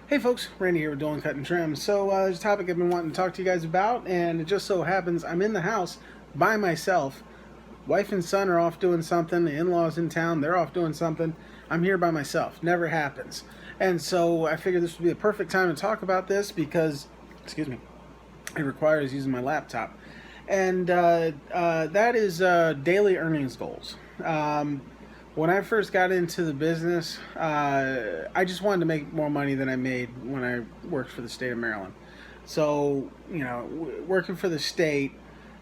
Hey folks, Randy here with Dolan Cut and Trim. So there's a topic I've been wanting to talk to you guys about, and it just so happens I'm in the house by myself. Wife and son are off doing something, the in-laws in town, they're off doing something. I'm here by myself. Never happens. And so I figured this would be the perfect time to talk about this because, excuse me, it requires using my laptop. And that is daily earnings goals. When I first got into the business, I just wanted to make more money than I made when I worked for the state of Maryland. So, working for the state,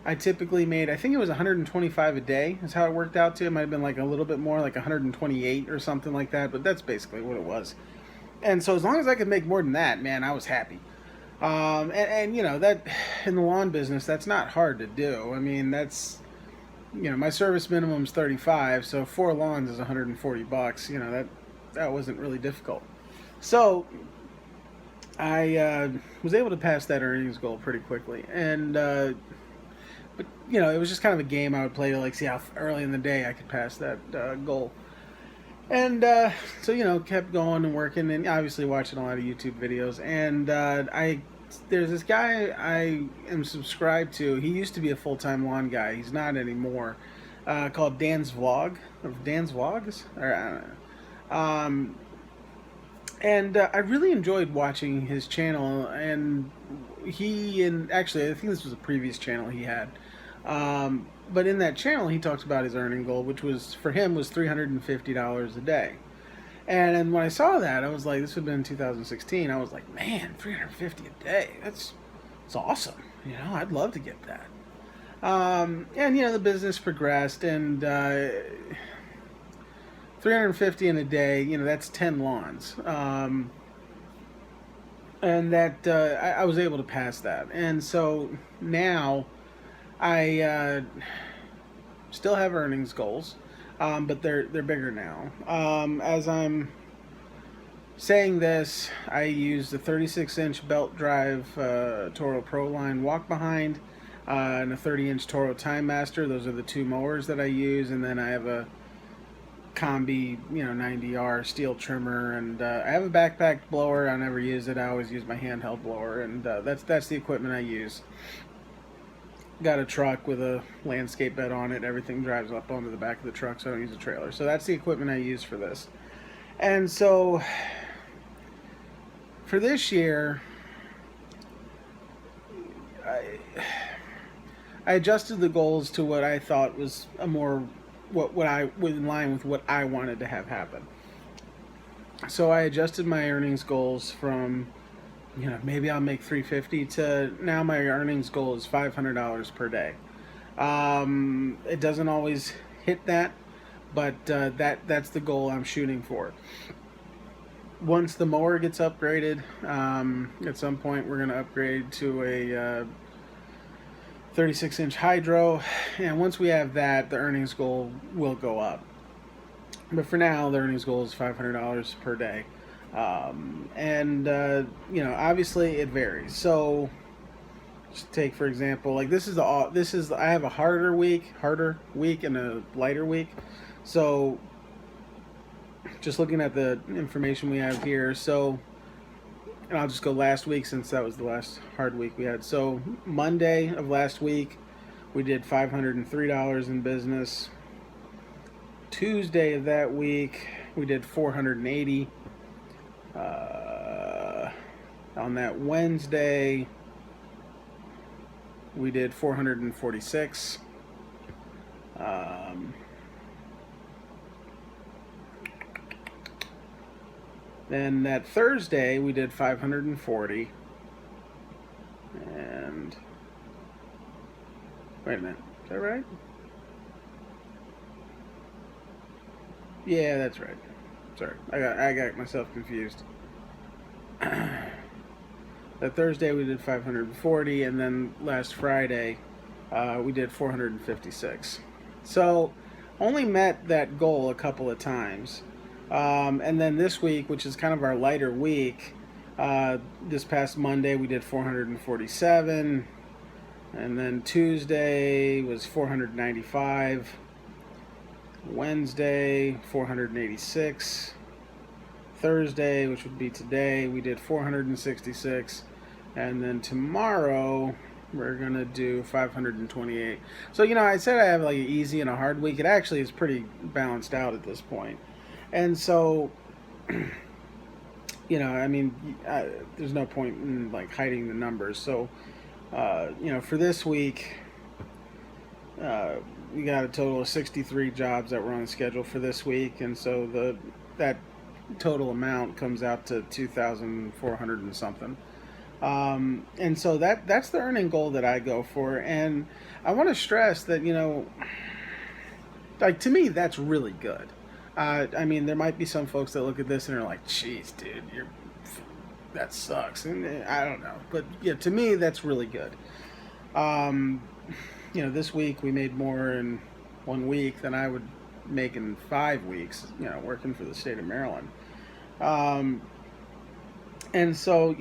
I typically made, I think it was 125 a day is how it worked out to. It might have been like a little bit more, like 128 or something like that, but that's basically what it was. And so as long as I could make more than that, man, I was happy. That in the lawn business, that's not hard to do. I mean, my service minimum is 35, so 4 lawns is 140 bucks. That wasn't really difficult. So I was able to pass that earnings goal pretty quickly, and but it was just kind of a game I would play to see how early in the day I could pass that goal. And so kept going and working, and obviously watching a lot of YouTube videos. And there's this guy I am subscribed to. He used to be a full-time lawn guy. He's not anymore. Called Dan's Vlog, or Dan's Vlogs, or I don't know. And I really enjoyed watching his channel. And actually, I think this was a previous channel he had. But in that channel, he talks about his earning goal, which was for him was $350 a day. And when I saw that, I was like, this would have been in 2016. I was like, man, $350 a day. That's awesome. I'd love to get that. The business progressed, and 350 in a day, that's 10 lawns. And that I was able to pass that. And so now I still have earnings goals. But they're bigger now. As I'm saying this, I use the 36-inch belt drive Toro Pro Line walk behind and a 30-inch Toro Time Master. Those are the two mowers that I use, and then I have a Combi 90R steel trimmer, and I have a backpack blower. I never use it. I always use my handheld blower, and that's the equipment I use. Got a truck with a landscape bed on it. Everything drives up onto the back of the truck, so I don't use a trailer. So that's the equipment I use for this. And so for this year, I adjusted the goals to what I thought was a more what I was in line with what I wanted to have happen. So I adjusted my earnings goals from maybe I'll make 350 to now my earnings goal is $500 per day. It doesn't always hit that, but that's the goal I'm shooting for. Once the mower gets upgraded, at some point we're going to upgrade to a 36-inch hydro, and once we have that, the earnings goal will go up. But for now, the earnings goal is $500 per day. Obviously it varies. So just take, for example, I have a harder week and a lighter week. So just looking at the information we have here, and I'll just go last week since that was the last hard week we had. So Monday of last week, we did $503 in business. Tuesday of that week, we did $480. On that Wednesday, we did $446. Then that Thursday, we did $540. And wait a minute, is that right? Yeah, that's right. Sorry, I got myself confused. That Thursday we did 540, and then last Friday we did 456. So only met that goal a couple of times. And then this week, which is kind of our lighter week, this past Monday we did 447, and then Tuesday was 495, Wednesday 486, Thursday, which would be today, we did 466, and then tomorrow we're gonna do 528. So I said I have like an easy and a hard week. It actually is pretty balanced out at this point, and so I mean, there's no point in like hiding the numbers. So for this week, we got a total of 63 jobs that were on the schedule for this week, and so that total amount comes out to 2,400 and something. And so that's the earning goal that I go for, and I want to stress that like to me that's really good. I mean, there might be some folks that look at this and are like, "Jeez, dude, that sucks," and I don't know, but yeah, to me that's really good. This week we made more in 1 week than I would make in 5 weeks, working for the state of Maryland. And so, I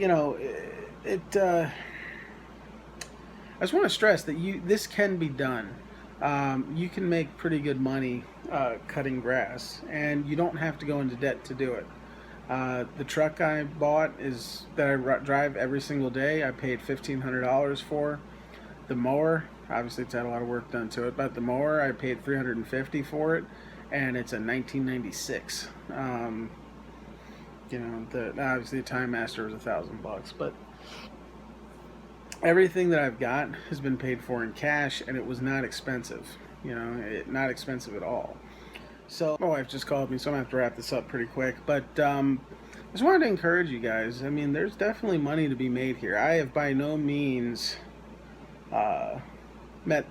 just want to stress that this can be done. You can make pretty good money cutting grass, and you don't have to go into debt to do it. The truck I bought that I drive every single day, I paid $1,500 for. The mower, obviously it's had a lot of work done to it, but the mower I paid $350 for it, and it's a 1996. Obviously the Time Master was $1,000, but everything that I've got has been paid for in cash, and it was not expensive. Not expensive at all. So my wife just called me, so I'm gonna have to wrap this up pretty quick. But I just wanted to encourage you guys. I mean, there's definitely money to be made here. I have by no means met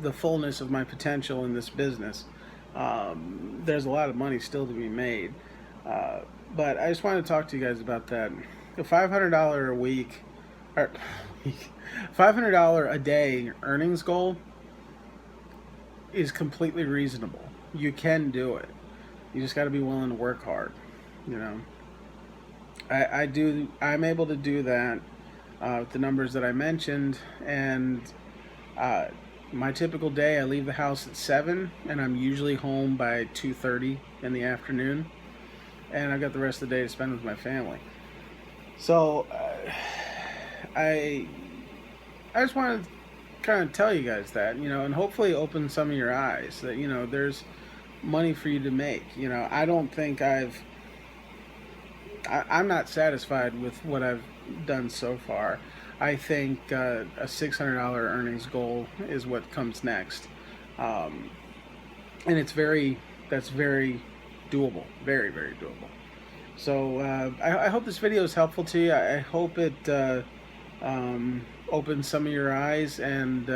the fullness of my potential in this business. There's a lot of money still to be made. But I just wanted to talk to you guys about that. The $500 a week, or $500 a day earnings goal is completely reasonable. You can do it. You just got to be willing to work hard. I'm able to do that with the numbers that I mentioned, and my typical day, I leave the house at 7, and I'm usually home by 2:30 in the afternoon, and I've got the rest of the day to spend with my family. So I just wanted to kind of tell you guys that, and hopefully open some of your eyes that there's money for you to make. I don't think I'm not satisfied with what I've done so far. I think a $600 earnings goal is what comes next, and that's very doable, very, very doable. So I hope this video is helpful to you. I hope it opens some of your eyes and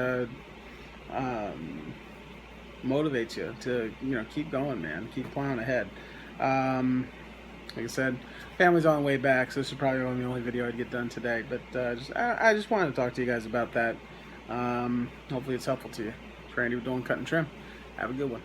motivates you to keep going, man. Keep plowing ahead. Like I said, family's on the way back, so this is probably the only video I'd get done today. But I just wanted to talk to you guys about that. Hopefully it's helpful to you. It's Randy with Doing Cut and Trim. Have a good one.